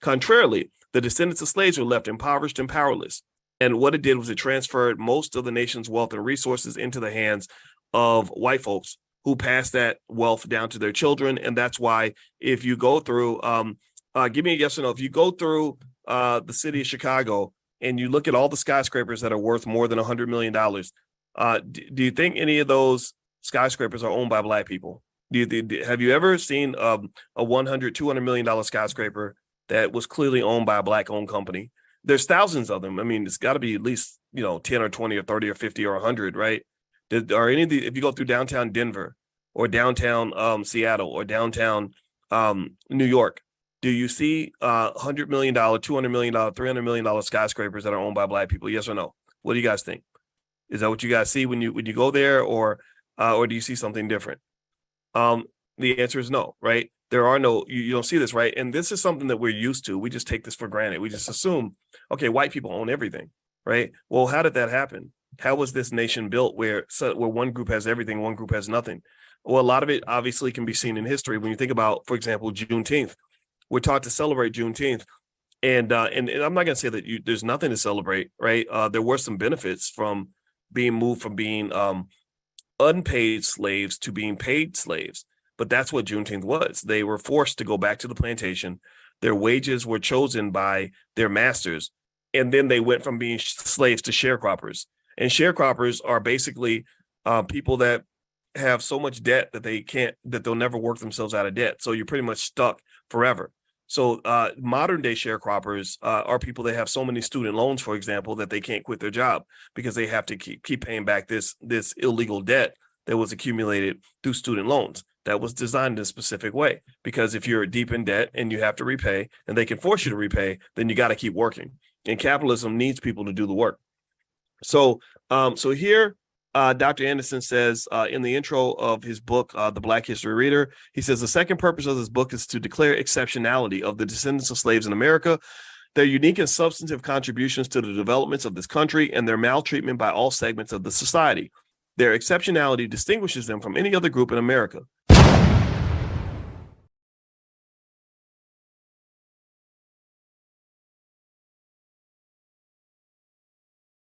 Contrarily, the descendants of slaves were left impoverished and powerless. And what it did was it transferred most of the nation's wealth and resources into the hands of white folks who passed that wealth down to their children. And that's why if you go through, give me a yes or no, if you go through the city of Chicago and you look at all the skyscrapers that are worth more than $100 million, do you think any of those skyscrapers are owned by Black people? Have you ever seen a $100-200 million skyscraper that was clearly owned by a Black-owned company? There's thousands of them. I mean, it's got to be at least 10 or 20 or 30 or 50 or 100, right? Are any of the, if you go through downtown Denver or downtown Seattle or downtown New York, do you see $100 million, $200 million, $300 million skyscrapers that are owned by Black people? Yes or no? What do you guys think? Is that what you guys see when you go there, or do you see something different? The answer is no, right? There are no, you don't see this, right? And this is something that we're used to. We just take this for granted. We just assume, okay, white people own everything, right? Well, how did that happen? How was this nation built where one group has everything, one group has nothing? Well, a lot of it obviously can be seen in history. When you think about, for example, Juneteenth, we're taught to celebrate Juneteenth. And I'm not going to say that there's nothing to celebrate, right? There were some benefits from being moved from being unpaid slaves to being paid slaves. But that's what Juneteenth was. They were forced to go back to the plantation. Their wages were chosen by their masters. And then they went from being slaves to sharecroppers. And sharecroppers are basically people that have so much debt that they'll never work themselves out of debt. So you're pretty much stuck forever. So modern day sharecroppers are people that have so many student loans, for example, that they can't quit their job because they have to keep paying back this illegal debt that was accumulated through student loans. That was designed in a specific way, because if you're deep in debt and you have to repay and they can force you to repay, then you got to keep working. And capitalism needs people to do the work. So here, Dr. Anderson says in the intro of his book, The Black History Reader, he says the second purpose of this book is to declare exceptionality of the descendants of slaves in America, their unique and substantive contributions to the developments of this country, and their maltreatment by all segments of the society. Their exceptionality distinguishes them from any other group in America.